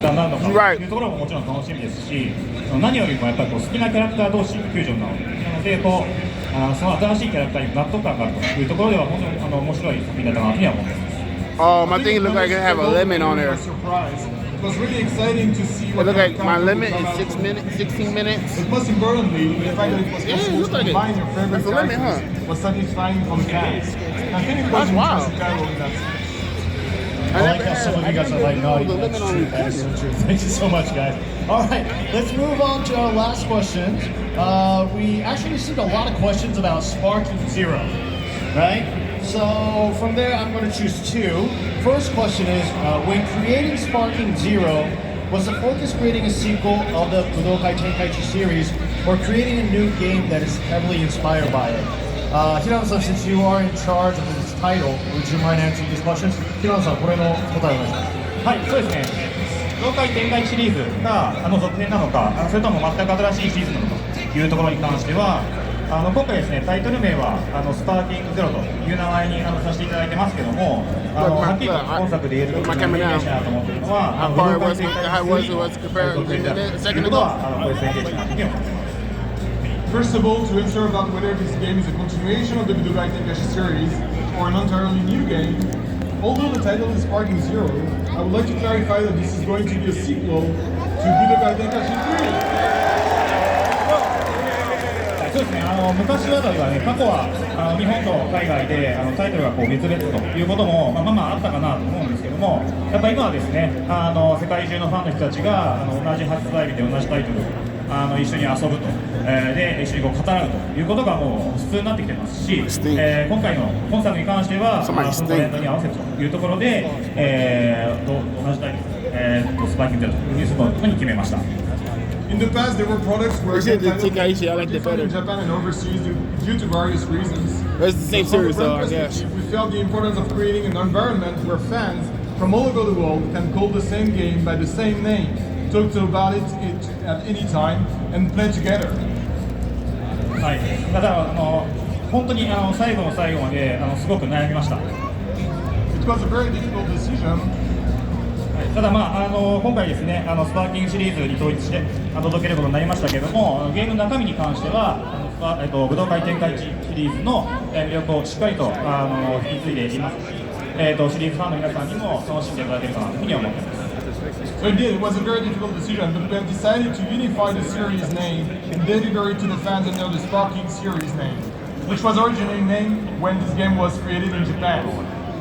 なるのかというところももちろん楽しみですし、何よりもやっぱりこう好きなキャラクター同士のフュージョンなので、こうその新しいキャラクターに納得感があるというところでは本当に面白い作品だったなというふうには思っています。I think it looked like it have a limit on there. It was really exciting to see what it looked like my limit is 6 minutes, 16 minutes. But most importantly, the fact that it was possible to combine your favorite characters was satisfying for the fans. I think it was an interesting title in that sense. I like how some of you guys are like, no, that's true. That is so true. Thank you so much, guys. All right, let's move on to our last question. We actually received a lot of questions about Sparking Zero, right? So from there, I'm going to choose two. First question is, when creating Sparking Zero, was the focus creating a sequel of the Budokai Tenkaichi series or creating a new game that is heavily inspired by it? Hirano-san, since you are in charge of this title, would you mind answering these questions? Hirano-san, これの答えお願いします。はい、そうですね。budokai Tenkaichiシリーズが続編なのか、それとも全く新しいシリーズなのかというところに関しては、今回ですね、タイトル名はスパーキングゼロという名前にさせていただいてますけども、はっきりと本作で言えるときにイメージなと思っているのは、budokai Tenkaichiシリーズの続編であるということは、これ宣言したいというふうに思います。First of all, to answer about whether this game is a continuation of the Budokai Tenkaichi series or an entirely new game, although the title is Sparking Zero, I would like to clarify that this is going to be a sequel to Budokai Tenkaichi 3. そうですね、昔はね、過去は日本と海外でタイトルがこう別々ということもあったかなと思うんですけども、やっぱり今はですね、世界中のファンの人たちが同じ発売日で同じタイトル一緒に遊ぶと、で一緒にこう語らうということがもう普通になってきてますし、今回の本作に関してはそのトレンドに合わせるというところで、同じタイトル、スパーキングゼロということに決めました。In the past, there were products where different in Japan and overseas due to various reasons. It's the same series, though, I guess. We felt the importance of creating an environment where fans from all over the world can call the same game by the same name, talk about it at any time, and play together. はい、だから本当に最後の最後まですごく悩みました。It was a very difficult decision. ただ今回ですね、スパーキングシリーズに統一して届けることになりましたけれども、ゲームの中身に関しては武道会展開シリーズの魅力をしっかりと引き継いでいますし、シリーズファンの皆さんにも楽しんでいただけるかなというふうに思っています。So it was a very difficult decision, but we have decided to unify the series name and deliver it to the fans under the Sparking series name, which was originally named when this game was created in Japan.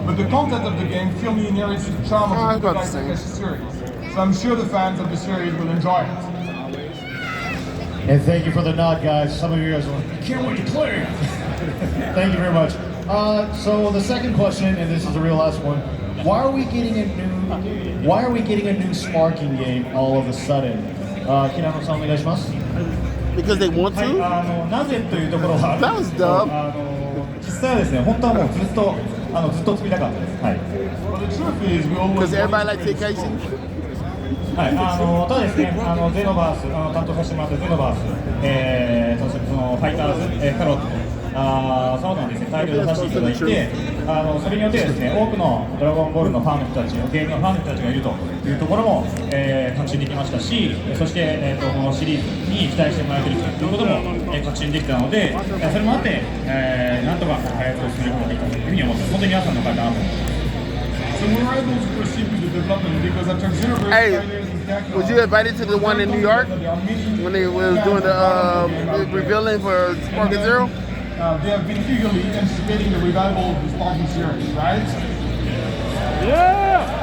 But the content of the game firmly inherits the charm of the Budokai Tenkaichi series, so I'm sure the fans of the series will enjoy it. And thank you for the nod, guys. Some of you guys are like, I can't wait to play. Thank you very much. So the second question, and this is the real last one, why are we getting a new Sparking game all of a sudden? Hirano-san, お願いします。Because they want to? なぜというところは、That was dumb. 実際はですね、本当はもうずっと作りたかったです。はい。Because everybody like Tenkaichi? はい、ただですね、ゼノバース、担当させてもらったゼノバース、そしてそのファイターズ、カロット、その他のですね、タイトルを出させていただいて、それによってですね、多くのドラゴンボールのファンの人たち、ゲームのファンの人たちがいるというところも、確信できましたし、そして、このシリーズに期待してもらえているということも、確信できたので、それもあって、なんとか開発を進めることができたというふうに思って、本当に皆さんのおかげだなと思います。So we were able to proceed with the development because after Xenoverse was you invited to the one in New York when they was doing the revealing for Sparking Zero? They have been eagerly anticipating the revival of the Sparking series, right? Yeah!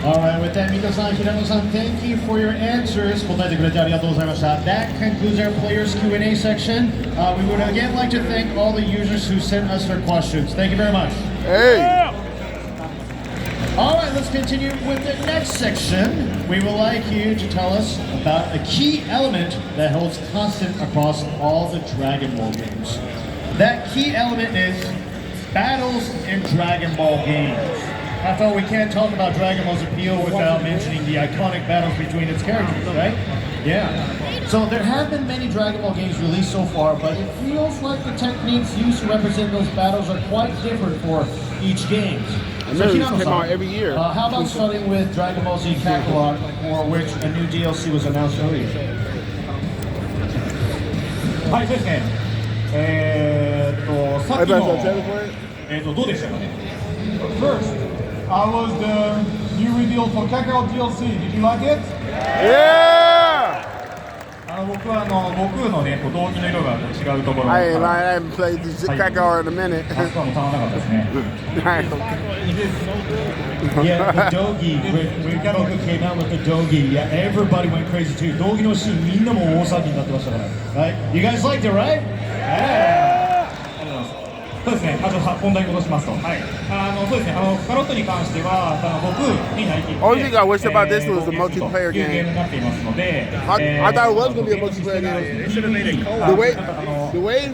Alright, with that, Mito-san, Hirano-san, thank you for your answers. 答えてくれてありがとうございました。That concludes our players Q&A section. We would again like to thank all the users who sent us their questions. Thank you very much. Hey! Alright, let's continue with the next section. We would like you to tell us about a key element that holds constant across all the Dragon Ball games. That key element is battles in Dragon Ball games. After all, we can't talk about Dragon Ball's appeal without mentioning the iconic battles between its characters, right? Yeah. So there have been many Dragon Ball games released so far, but it feels like the techniques used to represent those battles are quite different for each game. know it Hinano-san, came out every year. How about starting with Dragon Ball Z Kakarot, for which a new DLC was announced earlier? はい、そうですね。さっきの、どうでしたかね。First, was the new reveal for Kakarot DLC. Did you like it? Yeah! 僕は悟空のね、道着の色が違うところ。I haven't played the Kakarot in a minute. あそこはもうたまらなかったですね。Yeah, the Dogi. When Goku came out with the Dogi, yeah, everybody went crazy too. Dogi no scene, みんなも大騒ぎになってましたから。Right? You guys liked it, right? Yeah. そうですね。本題に戻しますと、はい。そうですね。カロットに関しては、僕になりきって。Only thing I wish about this was the multiplayer ゲー game. ムになっていますので。I thought it was going to be a multiplayer game. They should have made it co-op. The way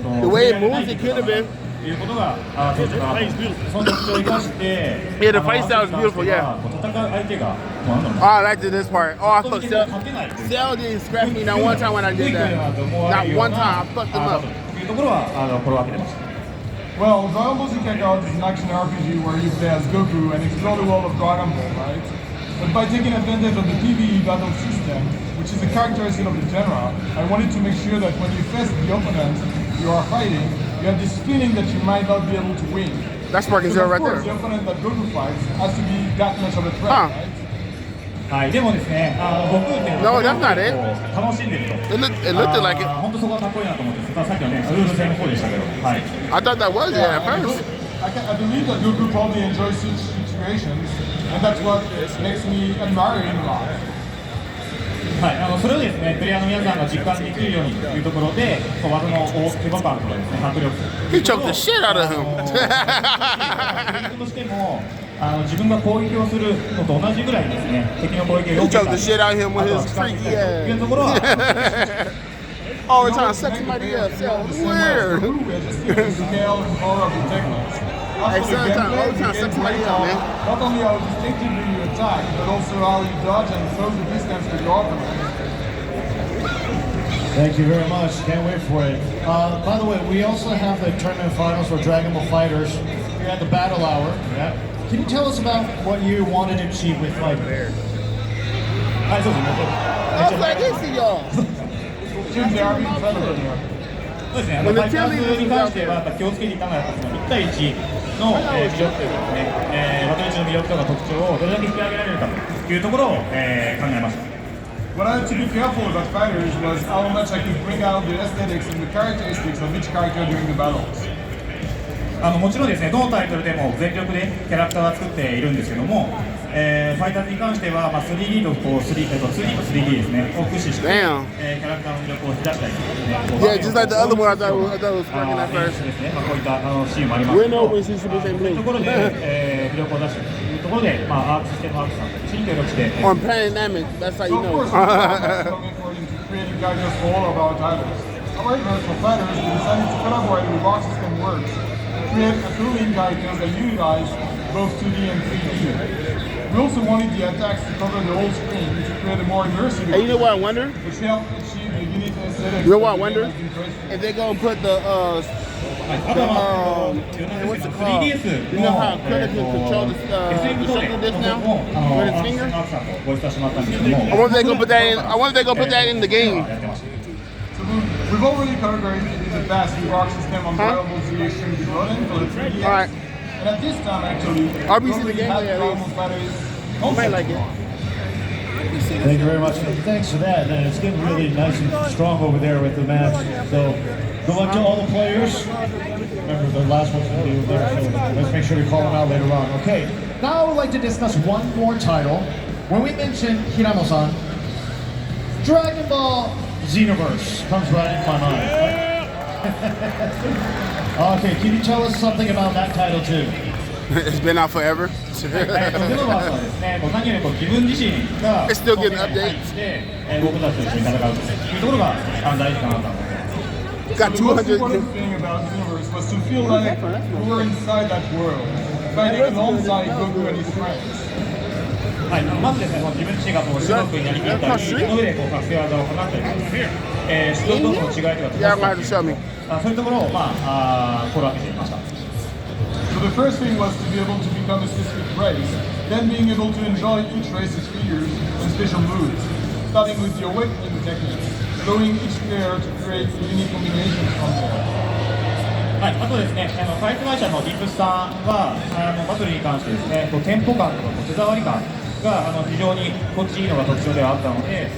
it moves, it could have been. いうことがそうですか。その特徴を生かして。Yeah, the fight style is beautiful. Yeah. 戦う相手が。Oh, I liked this part. Oh, I fucked Cell didn't scratch me not one time when I did that. Not one time. I fucked him up. というところは心がけてました。Well, Dragon Ball Z Kakarot is an action RPG where you play as Goku and explore the world of Dragon Ball, right? But by taking advantage of the PvE battle system, which is a characteristic of the genre, I wanted to make sure that when you face the opponent you are fighting, you have this feeling that you might not be able to win. That's Sparking Zero right there. The opponent that Goku fights has to be that much of a threat, right? はい、でもですね、僕っていうのは楽しんでると。It looked like it. 本当そこはかっこいいなと思って、さっきのね、スルール戦の方でしたけど、はい。I thought that was it at first. I believe that Goku probably enjoys such situations, and that's what makes me admire him a lot. はい、それをですね、プレイヤーの皆さんが実感できるようにというところで、技の手応感とかですね、迫力。He choked the shit out of him. としても。自分が攻撃をするのと同じぐらいですね、敵の攻撃を He choked the shit out of him with his freaky ass. いうところは All the time, suck somebody up. Weird. Hey, sometimes, all the time, suck somebody up, man. Not only how distinctively you attack, but also how you dodge and close the distance with your opponent. Thank you very much. Can't wait for it. By the way, we also have the tournament finals for Dragon Ball Fighters here at the Battle Hour. Yeah. Can you tell us about what you wanted to achieve with Fight Bear? I was like, listen, y'all. そうですね、ファイターズに関しては気をつけていかないと1対1の魅力というかですね、バトル中の魅力とか特徴をどれだけ引き上げられるかというところを、考えました。What I had to be careful about fighters was how much I could bring out the aesthetics and the characteristics of each character during the battles. もちろんですね、どのタイトルでも全力でキャラクターは作っているんですけども、ファイターズに関しては、3D と2D と 3D ですね、を駆使して、キャラクターの魅力を引き出したりですね。Yeah, just like the other one I thought was working at first. ですね、こういったシーンもありますけど、そういうところで、魅力を出しているというところで、アークシステムアークさんと一緒に協力して。On Pandemic, that's how you know. Creating guidelines for all of our titles. However, for fighters, we decided to collaborate with Arc System Works. Create a cooling characters that utilize both 2D and 3D. We also wanted the attacks to cover the whole screen to create a more immersive Hey, you know what I wonder? Which helped achieve the unique aesthetics. You know what I wonder? If they're gonna put the what's it called? You know how Krillin can control the circle disc now with his finger? I wonder if they're gonna put that in. I wonder if they're gonna put that in the game. We've already collaborated in the past with Arc System on Dragon Ball Z Extreme Development for the 3DS. Alright. And at this time, actually, RBC the game, you might like it. Thank you very much. Thanks for that. And it's getting really nice and strong over there with the match. So good luck to all the players. Remember, the last one's going to be there, so let's make sure we call them out later on. Okay, now I would like to discuss one more title. When we mention Hirano-san, Dragon Ball Xenoverse comes right into my mind. Okay, can you tell us something about that title too? It's been out forever. It's still getting updates. Got 200. The most important thing about Xenoverse was to feel like we were inside that world, fighting alongside Goku and his friends. はい、まずですね、自分自身がこう種目になりきったり、その上でこう覚醒技を放ったりとか、種族同士の違いとか、そういうところを心がけていました。So the first thing was to be able to be become a specific race, then being able to enjoy each race's features and special moves, starting with the awakening techniques, allowing each player to create unique combinations from there. はい、あとですね、開発会社のディープスさんはバトルに関してですね、テンポ感とか手触り感が非常に心地いいのが特徴ではあったので、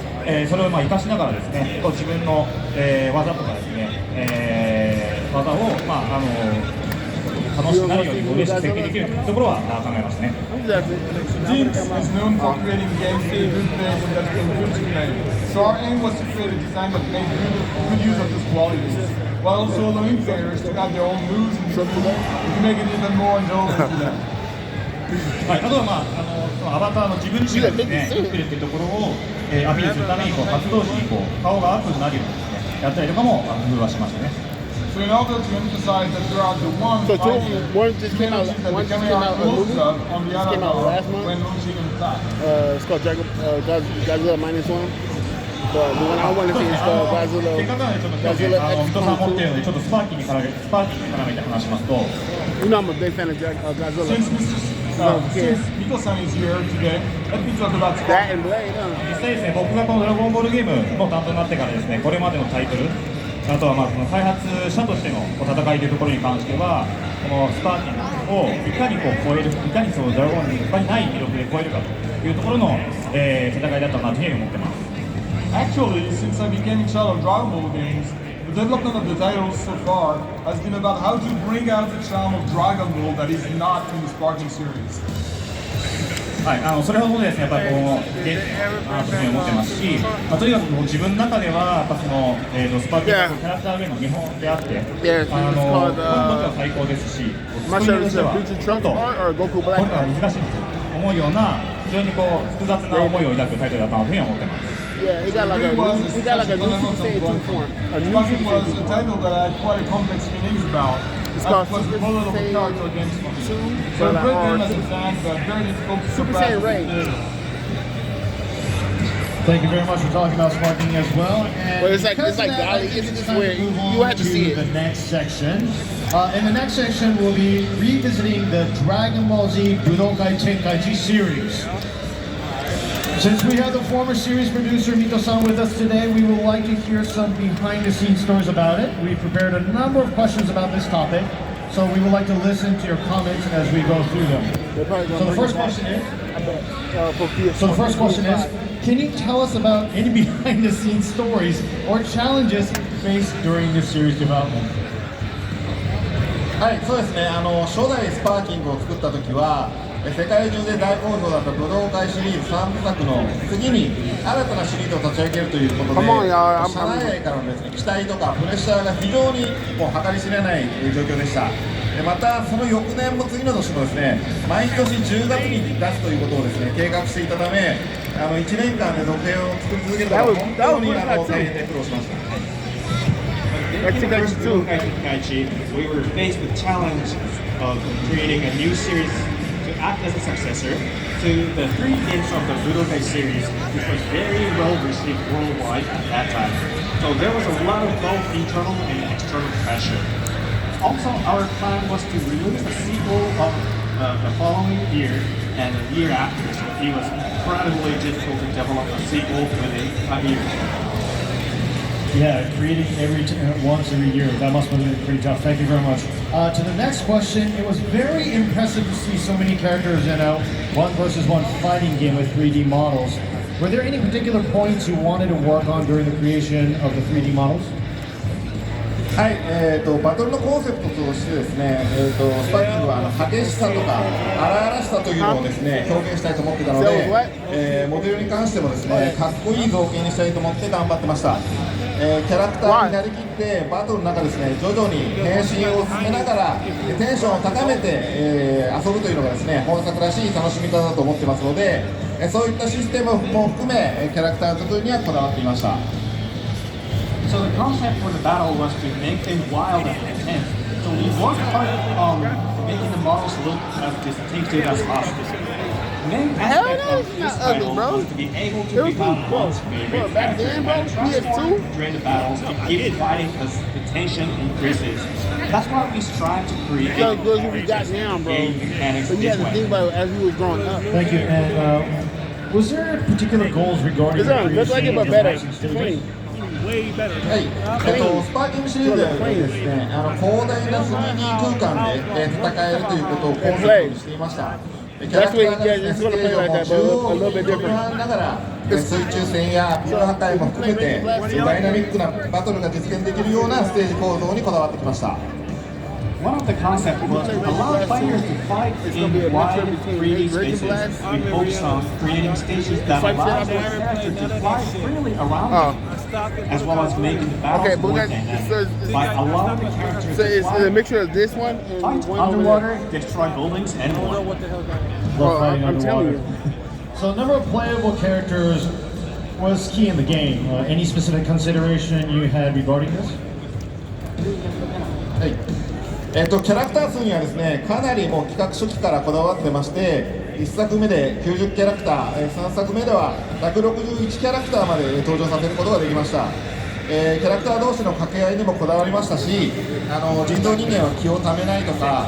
それを活かしながらですね、自分の、技とかですね、技を、楽しくなるように嬉しく設計できるというところは考えましたね。Jinx is known for creating games to be good players and that feel good to play. So our aim was to create a design that made good use of these qualities, while also allowing players to add their own moves and tools to make it even more enjoyable to them. はい、あとは、アバターの自分自身がですね、作ってるっていうところを、アピールするために発動時に顔がアップになるようにですね、やったりとかも工夫はしましたね。So in order to emphasize that there are the one just came out a movie. on the other Came out last month. when launching an attack. It's called Godzilla -1. The one I want to see is Godzilla. せっかくなのでちょっと今日ね、水戸さん持ってるのでちょっとスパーキーに絡めて話しますと、 You know I'm a big fan of Godzilla. Since Miko-san is here today, let me talk about That and Blade. 実際ですね、僕がこのドラゴンボールゲームの担当になってからですね、これまでのタイトル、あとはその開発者としての戦いというところに関しては、このスパーキンをいかに超える、いかにそのドラゴンに他にない魅力で超えるかというところの、戦いだったなというふうに思ってます。Actually, since I became in charge of Dragon Ball games, the development of the titles so far has been about how to bring out the charm of Dragon Ball that is not in the Sparking series. はい、それほどですね、やっぱりこうゲームというふうに思ってますし、とにかくもう自分の中ではやっぱその、スパーキングのキャラクターゲームの見本であって、本当は最高ですし、作りとしてはちょっとこれから難しいんですよ。思うような非常にこう複雑な思いを抱くタイトルだったというふうに思ってます。Yeah, he got like a new Super Saiyan 2 form. Sparking was a title that I had quite a complex feelings about. It's called It was Super full of Saiyan character games for me. 2. So a great game as a fan, but very difficult to Super surpass Saiyan as Ray. a player. Thank you very much for talking about sparking as well. And Well, it's like because of that, Dolly. I think It's it's just time where to move you on have to see it. the next section. In the next section, we'll be revisiting the Dragon Ball Z Budokai Tenkaichi series. Since we have the former series producer Mito-san with us today, we would like to hear some behind-the-scenes stories about it. We've prepared a number of questions about this topic, so we would like to listen to your comments as we go through them. So the first question is, can you tell us about any behind-the-scenes stories or challenges faced during this series development? はい、そうですね。初代スパーキングを作った時は、世界中で大好評だった武道会シリーズ3部作の次に新たなシリーズを立ち上げるということで、社内外からのですね、期待とかプレッシャーが非常にもう計り知れない状況でした。またその翌年も次の年もですね、毎年10月に出すということをですね、計画していたため、1年間で続編を作り続けるのは本当に大変で苦労しました。We were faced with the challenge of creating a new series to act as a successor to the 3 games of the Budokai series, which was very well received worldwide at that time. So there was a lot of both internal and external pressure. Also, our plan was to release a sequel of the following year and the year after. So it was incredibly difficult to develop a sequel within a year. Yeah, creating once every year, that must have been pretty tough. Thank you very much. To the next question, it was very impressive to see so many characters in a 1 versus 1 fighting game with 3D models. Were there any particular points you wanted to work on during the creation of the 3D models? はい、バトルのコンセプトとしてですね、スパーキングは激しさとか荒々しさというのをですね、表現したいと思ってたので、モデルに関してもですね、かっこいい造形にしたいと思って頑張ってました。キャラクターになりきってバトルの中ですね、徐々に変身を進めながらテンションを高めて、遊ぶというのがですね、本作らしい楽しみ方だと思ってますので、そういったシステムも含めキャラクター作りにはこだわっていました。So the concept for the battle was to make them wild and intense. So we worked hard on making the models look as distinctive as possible. The main aspect of this title was to be able to become one's favorite character and try to during the battles to keep fighting as the tension increases. That's why we strive to create That's good as we got now, bro. game mechanics But you this have to way. think about it as you was growing up. Thank you. And was there particular goals regarding It's not just like it, but better. Clean. はい、スパーキングシリーズでですね、広大な 3D 空間で、戦えるということをコンセプトにしていました。キャラクターがですね、ステージを縦横に飛び回りながら、水中戦やビル破壊も含めて、ダイナミックなバトルが実現できるようなステージ構造にこだわってきました。One of the concepts was to allow players to fight in wide 3D spaces in hopes of creating stages that allow their character to fly freely around them, as well as making the battles more dynamic by allowing the character So to it's fly, a mixture of this one and fight one underwater, destroy buildings, and more. Love fighting I'm telling underwater. So number of playable characters was key in the game. Any specific consideration you had regarding this? はい、キャラクター数にはですね、かなりもう企画初期からこだわってまして、1作目で90キャラクター、3作目では161キャラクターまで登場させることができました。キャラクター同士の掛け合いにもこだわりましたし、人造人間は気をためないとか。